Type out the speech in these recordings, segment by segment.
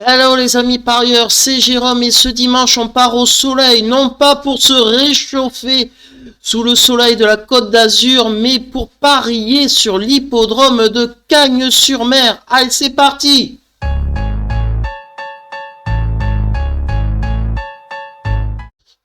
Hello les amis parieurs, c'est Jérôme et ce dimanche on part au soleil, non pas pour se réchauffer sous le soleil de la Côte d'Azur, mais pour parier sur l'hippodrome de Cagnes-sur-Mer. Allez, c'est parti!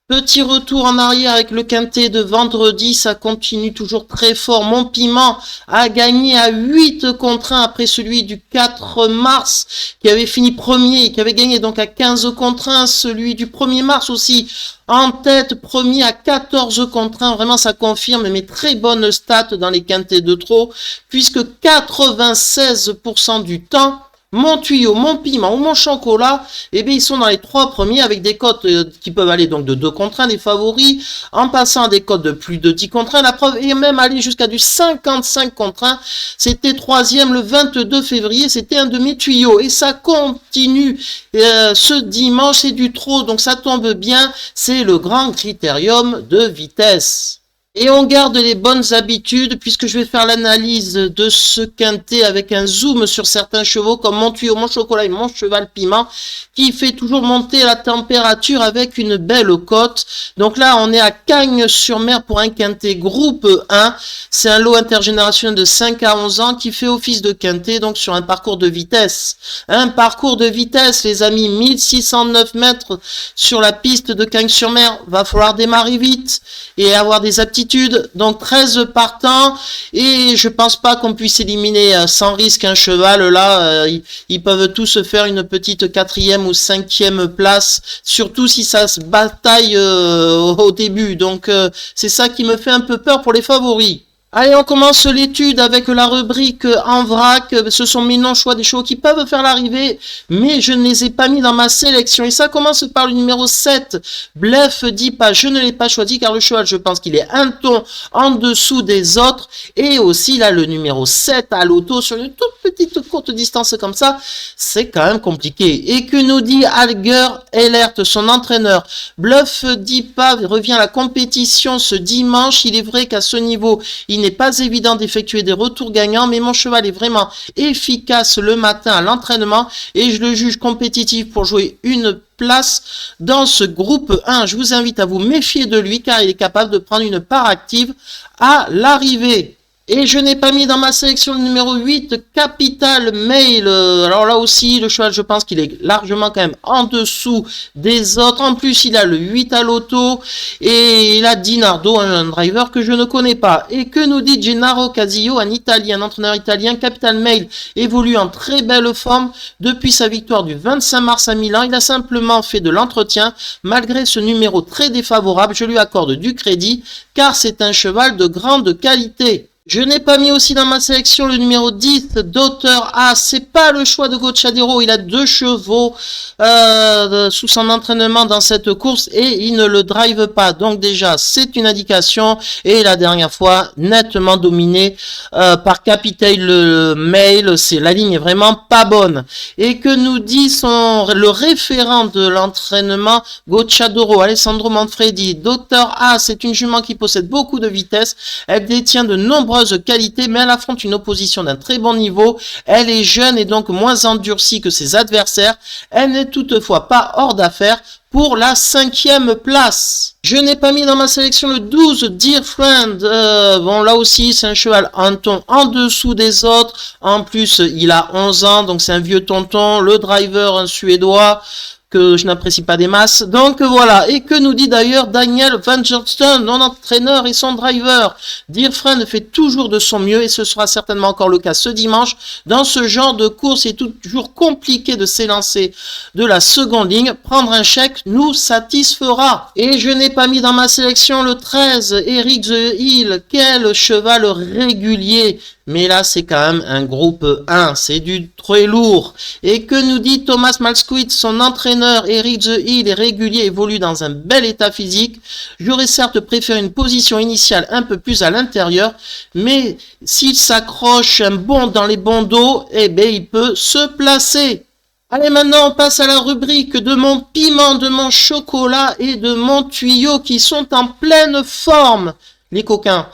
Petit retour en arrière avec le quintet de vendredi, ça continue toujours très fort. Mon Piment a gagné à 8 contre 1 après celui du 4 mars qui avait fini premier et qui avait gagné donc à 15 contre 1. Celui du 1er mars aussi en tête, premier à 14 contre 1. Vraiment, ça confirme mes très bonnes stats dans les quintets de trop puisque 96% du temps, mon tuyau, mon piment ou mon chocolat, eh bien, ils sont dans les trois premiers avec des cotes qui peuvent aller donc de 2 contre 1 des favoris, en passant à des cotes de plus de 10 contre 1, la preuve, et même aller jusqu'à du 55 contre 1. C'était troisième le 22 février, c'était un de mes tuyaux. Et ça continue ce dimanche, c'est du trop, donc ça tombe bien, c'est le grand critérium de vitesse. Et on garde les bonnes habitudes puisque je vais faire l'analyse de ce quintet avec un zoom sur certains chevaux comme mon tuyau, mon chocolat et mon cheval piment qui fait toujours monter la température avec une belle cote. Donc là, on est à Cagnes-sur-Mer pour un quintet groupe 1. C'est un lot intergénérationnel de 5 à 11 ans qui fait office de quintet donc sur un parcours de vitesse. Un parcours de vitesse, les amis, 1609 mètres sur la piste de Cagnes-sur-Mer. Va falloir démarrer vite et avoir des aptitudes. Donc 13 partants et je pense pas qu'on puisse éliminer sans risque un cheval. Là, ils peuvent tous faire une petite 4e ou 5e place, surtout si ça se bataille au début. Donc c'est ça qui me fait un peu peur pour les favoris. Allez, on commence l'étude avec la rubrique en vrac. Ce sont mes non-choix des chevaux qui peuvent faire l'arrivée, mais je ne les ai pas mis dans ma sélection. Et ça commence par le numéro 7, Bluff Dipa. Je ne l'ai pas choisi car le cheval, je pense qu'il est un ton en dessous des autres. Et aussi, là, le numéro 7 à l'auto sur une toute petite courte distance comme ça, c'est quand même compliqué. Et que nous dit Alger Ellert, son entraîneur? Bluff Dipa revient à la compétition ce dimanche. Il est vrai qu'à ce niveau, il n'est pas évident d'effectuer des retours gagnants, mais mon cheval est vraiment efficace le matin à l'entraînement et je le juge compétitif pour jouer une place dans ce groupe 1. Je vous invite à vous méfier de lui car il est capable de prendre une part active à l'arrivée. Et je n'ai pas mis dans ma sélection le numéro 8, Capital Mail. Alors là aussi, le cheval, je pense qu'il est largement quand même en dessous des autres. En plus, il a le 8 à l'auto et il a Dinardo, un driver que je ne connais pas. Et que nous dit Gennaro Casillo, un Italien, un entraîneur italien? Capital Mail évolue en très belle forme depuis sa victoire du 25 mars à Milan. Il a simplement fait de l'entretien. Malgré ce numéro très défavorable, je lui accorde du crédit car c'est un cheval de grande qualité. Je n'ai pas mis aussi dans ma sélection le numéro 10, Daughter A. C'est pas le choix de Gocciadero. Il a 2 chevaux sous son entraînement dans cette course et il ne le drive pas. Donc déjà, c'est une indication. Et la dernière fois, nettement dominé par Capital Mail. La ligne est vraiment pas bonne. Et que nous dit le référent de l'entraînement, Gocciadero, Alessandro Manfredi? Daughter A, c'est une jument qui possède beaucoup de vitesse. Elle détient de nombreuses qualités, mais elle affronte une opposition d'un très bon niveau. Elle est jeune et donc moins endurcie que ses adversaires. Elle n'est toutefois pas hors d'affaire pour la 5e place. Je n'ai pas mis dans ma sélection le 12, Dear Friend. Bon, là aussi, c'est un cheval un ton en dessous des autres. En plus, il a 11 ans, donc c'est un vieux tonton. Le driver, un Suédois que je n'apprécie pas des masses. Donc voilà. Et que nous dit d'ailleurs Daniel Van Johnston, mon entraîneur et son driver? Dear Friend fait toujours de son mieux et ce sera certainement encore le cas ce dimanche. Dans ce genre de course, il est toujours compliqué de s'élancer de la seconde ligne. Prendre un chèque nous satisfera. Et je n'ai pas mis dans ma sélection le 13, Eric The Hill. Quel cheval régulier! Mais là, c'est quand même un groupe 1. C'est du très lourd. Et que nous dit Thomas Malsquit, son entraîneur? Eric The Hill est régulier, évolue dans un bel état physique. J'aurais certes préféré une position initiale un peu plus à l'intérieur, mais s'il s'accroche un bon dans les bons dos, eh bien, il peut se placer. Allez, maintenant, on passe à la rubrique de mon piment, de mon chocolat et de mon tuyau qui sont en pleine forme. Les coquins.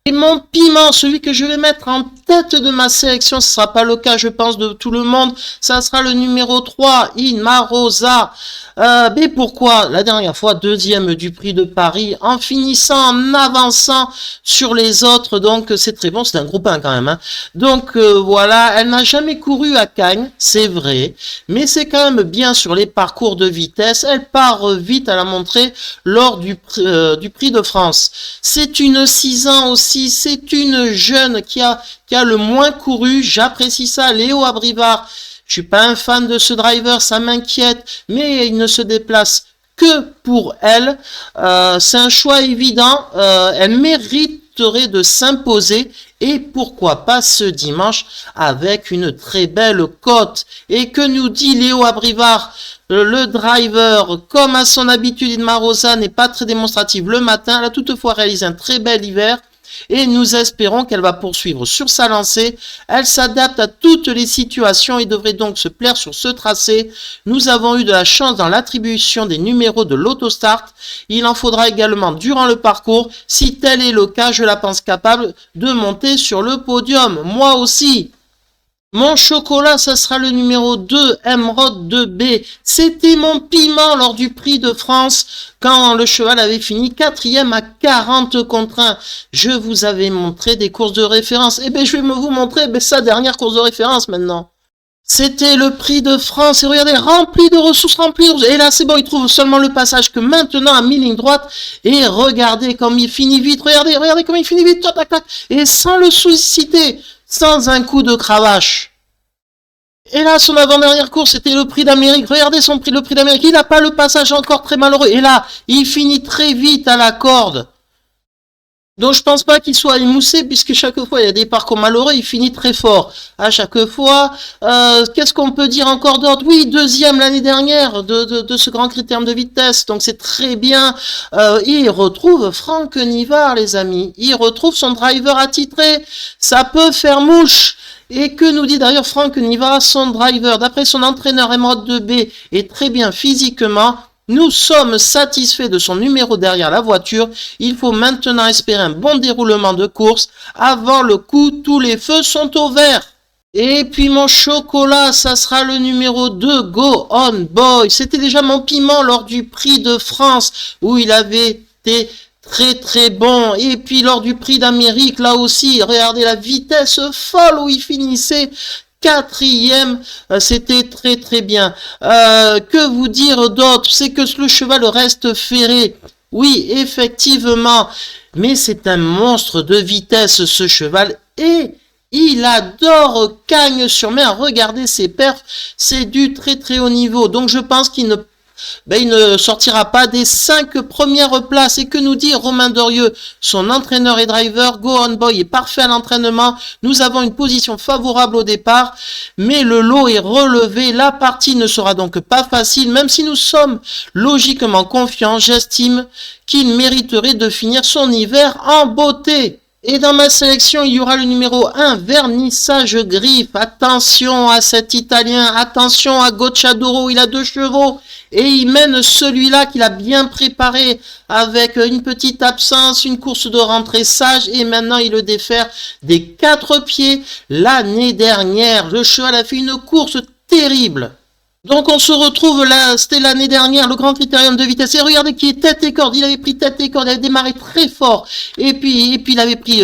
Et mon piment, celui que je vais mettre en tête de ma sélection, ce sera pas le cas, je pense, de tout le monde. Ça sera le numéro 3, Inmarosa. Mais pourquoi? La dernière fois, deuxième du prix de Paris, en finissant, en avançant sur les autres. Donc, c'est très bon. C'est un groupe 1 quand même. Hein. Donc, voilà. Elle n'a jamais couru à Cagnes, c'est vrai. Mais c'est quand même bien sur les parcours de vitesse. Elle part vite, elle a montré lors du prix de France. C'est une 6 ans aussi. C'est une jeune qui a le moins couru. J'apprécie ça. Léo Abrivard. Je suis pas un fan de ce driver, ça m'inquiète, mais il ne se déplace que pour elle. C'est un choix évident. Elle mériterait de s'imposer. Et pourquoi pas ce dimanche avec une très belle cote. Et que nous dit Léo Abrivard? Le driver, comme à son habitude, Inmarosa n'est pas très démonstrative le matin. Elle a toutefois réalisé un très bel hiver. Et nous espérons qu'elle va poursuivre sur sa lancée. Elle s'adapte à toutes les situations et devrait donc se plaire sur ce tracé. Nous avons eu de la chance dans l'attribution des numéros de l'autostart. Il en faudra également durant le parcours. Si tel est le cas, je la pense capable de monter sur le podium. Moi aussi. Mon chocolat, ça sera le numéro 2, Emeraude 2B. C'était mon piment lors du prix de France, quand le cheval avait fini 4e à 40 contre 1. Je vous avais montré des courses de référence. Eh bien, je vais vous montrer sa dernière course de référence maintenant. C'était le prix de France, et regardez, rempli de ressources, rempli de... Et là, c'est bon, il trouve seulement le passage que maintenant à mi-ligne droite, et regardez comme il finit vite, regardez comme il finit vite, tac, tac, tac, et sans le solliciter, sans un coup de cravache. Et là, son avant-dernière course, c'était le prix d'Amérique. Regardez son prix, le prix d'Amérique. Il n'a pas le passage encore très malheureux. Et là, il finit très vite à la corde. Donc, je pense pas qu'il soit émoussé, puisque chaque fois, il y a des parcours malheureux, il finit très fort. À chaque fois, qu'est-ce qu'on peut dire encore d'autre? Oui, deuxième l'année dernière de ce grand critérium de vitesse. Donc, c'est très bien. Il retrouve Franck Nivard, les amis. Il retrouve son driver attitré. Ça peut faire mouche. Et que nous dit d'ailleurs Franck Nivard, son driver, d'après son entraîneur Emeraude 2B, est très bien physiquement. Nous sommes satisfaits de son numéro derrière la voiture. Il faut maintenant espérer un bon déroulement de course. Avant le coup, tous les feux sont au vert. Et puis mon chocolat, ça sera le numéro 2, Go On Boy. C'était déjà mon piment lors du prix de France, où il avait été très très bon. Et puis lors du prix d'Amérique, là aussi, regardez la vitesse folle où il finissait. 4e, c'était très très bien. Que vous dire d'autre? C'est que le cheval reste ferré. Oui, effectivement. Mais c'est un monstre de vitesse, ce cheval. Et il adore Cagnes-sur-Mer. Regardez ses perfs. C'est du très très haut niveau. Donc je pense qu'il ne sortira pas des 5 premières places. Et que nous dit Romain Dorieux, son entraîneur et driver? Go On Boy est parfait à l'entraînement. Nous avons une position favorable au départ, mais le lot est relevé. La partie ne sera donc pas facile, même si nous sommes logiquement confiants. J'estime qu'il mériterait de finir son hiver en beauté. Et dans ma sélection, il y aura le numéro 1, Vernissage Griffe. Attention à cet Italien, attention à Gocciadoro, il a 2 chevaux. Et il mène celui-là qu'il a bien préparé avec une petite absence, une course de rentrée sage. Et maintenant, il le défère des 4 pieds. L'année dernière, le cheval a fait une course terrible. Donc on se retrouve là, c'était l'année dernière, le grand critérium de vitesse. Et regardez qui est tête et corde, il avait pris tête et corde, il avait démarré très fort. Et puis il avait pris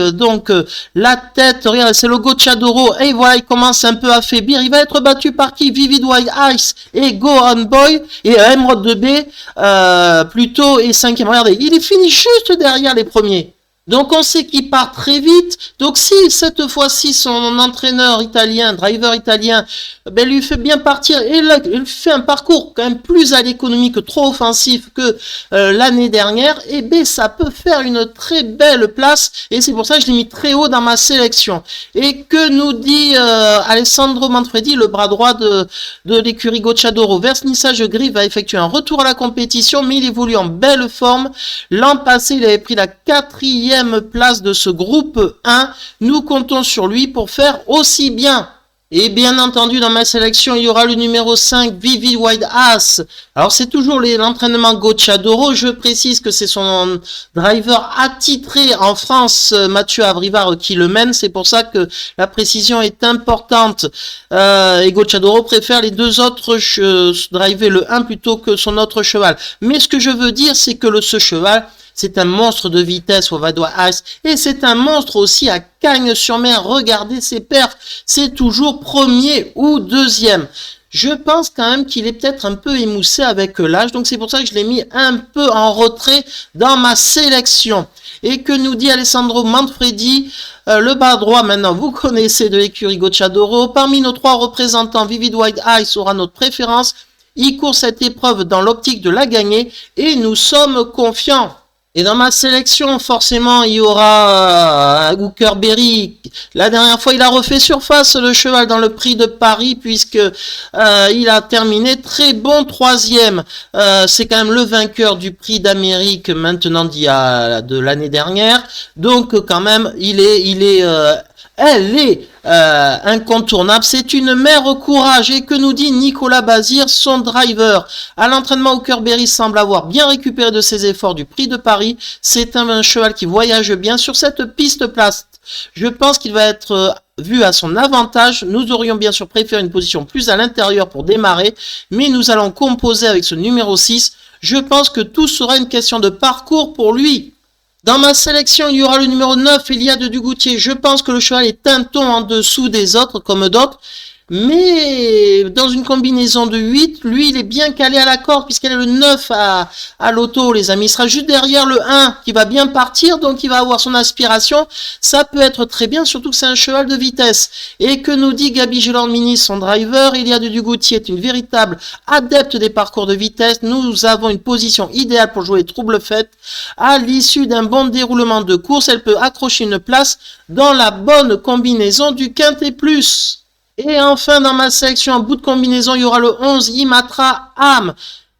la tête, regardez, c'est le Gocciadoro. Et voilà, il commence un peu à faiblir. Il va être battu par qui? Vivid White Ice et Go On Boy et Emeraude 2B plutôt et 5e. Regardez, il est fini juste derrière les premiers. Donc on sait qu'il part très vite. Donc si cette fois-ci son entraîneur italien, driver italien, lui fait bien partir et là, il fait un parcours quand même plus à l'économie que trop offensif que l'année dernière, et ça peut faire une très belle place et c'est pour ça que je l'ai mis très haut dans ma sélection. Et que nous dit Alessandro Manfredi, le bras droit de l'écurie Gocciadoro? Vernissage Griffe va effectuer un retour à la compétition, mais il évolue en belle forme. L'an passé, il avait pris la 4e place de ce groupe 1. Nous comptons sur lui pour faire aussi bien. Et bien entendu, dans ma sélection, il y aura le numéro 5, Vivid White Ass. Alors, c'est toujours l'entraînement Gocciadoro. Je précise que c'est son driver attitré en France, Mathieu Avrivard, qui le mène. C'est pour ça que la précision est importante. Et Gocciadoro préfère les deux autres driver le 1 plutôt que son autre cheval. Mais ce que je veux dire, c'est que ce cheval, c'est un monstre de vitesse au Vaudois Ice et c'est un monstre aussi à Cagnes-sur-Mer. Regardez ses perfs, c'est toujours premier ou deuxième. Je pense quand même qu'il est peut-être un peu émoussé avec l'âge, donc c'est pour ça que je l'ai mis un peu en retrait dans ma sélection. Et que nous dit Alessandro Manfredi, le bas droit maintenant, vous connaissez de l'écurie Gocciadoro. Parmi nos trois représentants, Vivid White Ice aura notre préférence. Il court cette épreuve dans l'optique de la gagner et nous sommes confiants. Et dans ma sélection, forcément, il y aura Hooker Berry. La dernière fois, il a refait surface le cheval dans le prix de Paris puisque il a terminé très bon troisième. C'est quand même le vainqueur du prix d'Amérique maintenant de l'année dernière. Donc quand même, elle est incontournable. C'est une mère au courage. Et que nous dit Nicolas Bazir, son driver? À l'entraînement, Hooker Berry semble avoir bien récupéré de ses efforts du prix de Paris. C'est un cheval qui voyage bien sur cette piste plate. Je pense qu'il va être vu à son avantage. Nous aurions bien sûr préféré une position plus à l'intérieur pour démarrer, mais nous allons composer avec ce numéro 6. Je pense que tout sera une question de parcours pour lui. Dans ma sélection, il y aura le numéro 9, Eliade Dugoutier. Je pense que le cheval est un ton en dessous des autres, comme d'autres. Mais dans une combinaison de 8, lui, il est bien calé à la corde, puisqu'elle est le 9 à l'auto, les amis. Il sera juste derrière le 1, qui va bien partir, donc il va avoir son aspiration. Ça peut être très bien, surtout que c'est un cheval de vitesse. Et que nous dit Gabi Gelormini, son driver? Eliade Dugoutier est une véritable adepte des parcours de vitesse. Nous avons une position idéale pour jouer les troubles faites. À l'issue d'un bon déroulement de course, elle peut accrocher une place dans la bonne combinaison du Quintet Plus. Et enfin, dans ma sélection, en bout de combinaison, il y aura le 11, Imatra Am.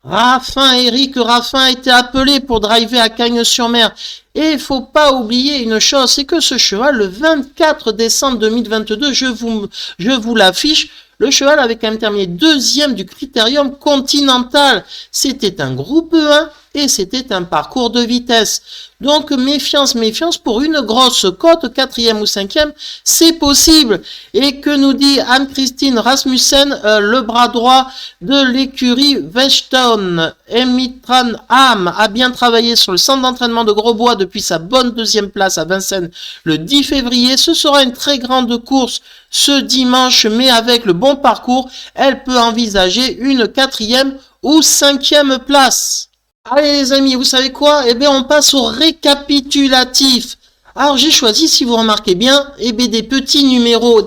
Eric Raffin a été appelé pour driver à Cagnes-sur-Mer. Et il faut pas oublier une chose, c'est que ce cheval, le 24 décembre 2022, je vous l'affiche, le cheval avait quand même terminé deuxième du Critérium Continental. C'était un groupe 1 et c'était un parcours de vitesse. Donc méfiance pour une grosse cote, 4e ou 5e, c'est possible. Et que nous dit Anne-Christine Rasmussen, le bras droit de l'écurie Westtown. Emitran Ham a bien travaillé sur le centre d'entraînement de Grosbois depuis sa bonne deuxième place à Vincennes le 10 février. Ce sera une très grande course ce dimanche, mais avec le bon parcours, elle peut envisager une 4e ou 5e place. Allez les amis, vous savez quoi? Eh bien on passe au récapitulatif. Alors j'ai choisi, si vous remarquez bien, des petits numéros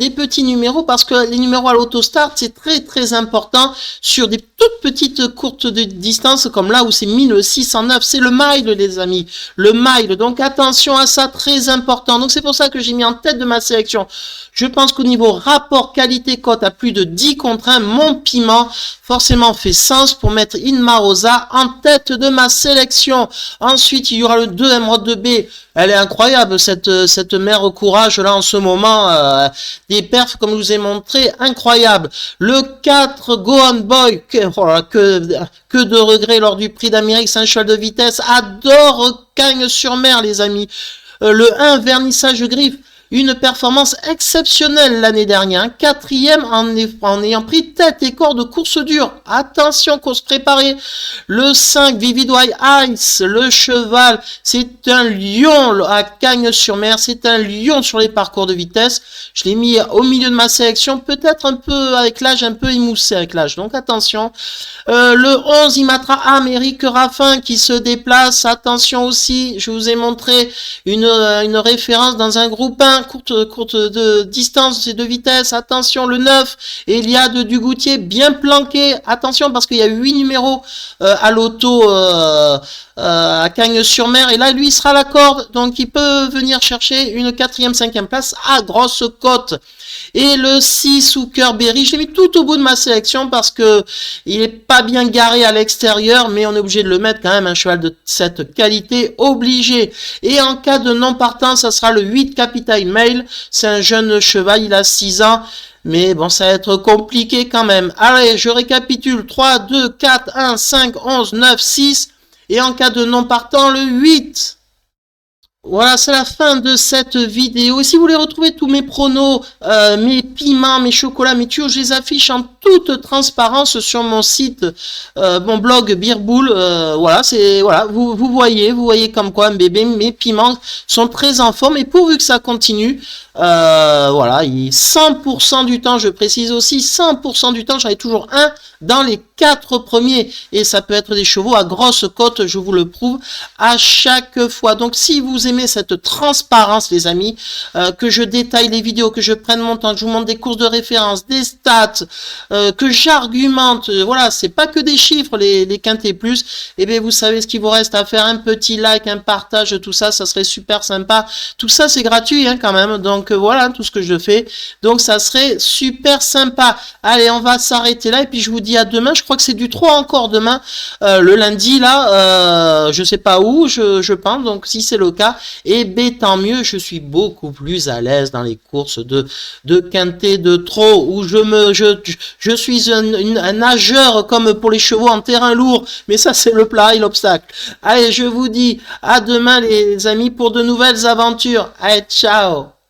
parce que les numéros à l'autostart c'est très important sur des toutes petites courtes de distance comme là où c'est 1609, c'est le mile les amis, le mile, donc attention à ça, très important. Donc c'est pour ça que j'ai mis en tête de ma sélection. Je pense qu'au niveau rapport qualité-cote à plus de 10 contre 1, mon piment forcément fait sens pour mettre Inma Rosa en tête de ma sélection. Ensuite, il y aura le 2 Emerald de B. Elle est incroyable, cette mère au courage là en ce moment. Des perfs, comme je vous ai montré, incroyables. Le 4 Go On Boy, que de regrets lors du prix d'Amérique, c'est un cheval de vitesse. Adore Cagnes-sur-Mer, les amis. Le 1 Vernissage Griffe. Une performance exceptionnelle l'année dernière, 4e en ayant pris tête et corps de course dure. Attention, course préparée. Le 5, Vivid White Ice, le cheval, c'est un lion à Cagnes-sur-Mer, c'est un lion sur les parcours de vitesse. Je l'ai mis au milieu de ma sélection, peut-être un peu avec l'âge, un peu émoussé avec l'âge, donc attention. Le 11, Imatra Amérique Raffin qui se déplace, attention aussi, je vous ai montré une référence dans un groupe 1, courte de distance et de vitesse, attention. Le 9, Eliade Dugoutier, bien planqué, attention parce qu'il y a 8 numéros à l'auto à Cagnes-sur-Mer, et là lui il sera à la corde, donc il peut venir chercher une 4e, 5e place à grosse cote. Et le 6, Hooker Berry, je l'ai mis tout au bout de ma sélection parce que il est pas bien garé à l'extérieur, mais on est obligé de le mettre quand même, un cheval de cette qualité, obligé. Et en cas de non partant, ça sera le 8, Capital Mail, c'est un jeune cheval, il a 6 ans. mais bon, ça va être compliqué quand même. Allez, je récapitule. 3, 2, 4, 1, 5, 11, 9, 6. Et en cas de non partant, le 8. Voilà, c'est la fin de cette vidéo. Et si vous voulez retrouver tous mes pronos, mes piments, mes chocolats, mes tuyaux, je les affiche en toute transparence sur mon site, mon blog Beerbull. Voilà, c'est voilà, vous voyez comme quoi mes piments sont très en forme. Et pourvu que ça continue, voilà, 100% du temps, je précise aussi, 100% du temps, j'en ai toujours un dans les 4 premiers. Et ça peut être des chevaux à grosse côte, je vous le prouve à chaque fois. Donc si vous aimez cette transparence, les amis, que je détaille les vidéos, que je prenne mon temps, que je vous montre des courses de référence, des stats, que j'argumente, voilà, c'est pas que des chiffres, les quintés plus, et bien vous savez ce qu'il vous reste à faire, un petit like, un partage, tout ça, ça serait super sympa. Tout ça c'est gratuit hein, quand même, donc voilà tout ce que je fais, donc ça serait super sympa. Allez, on va s'arrêter là, et puis je vous dis à demain. Je crois que c'est du 3 encore demain, le lundi là, je sais pas où, je pense, donc si c'est le cas, et ben tant mieux, je suis beaucoup plus à l'aise dans les courses de quintet de trot, où je suis un nageur comme pour les chevaux en terrain lourd, mais ça c'est le plat et l'obstacle. Allez, je vous dis à demain les amis pour de nouvelles aventures. Allez, ciao.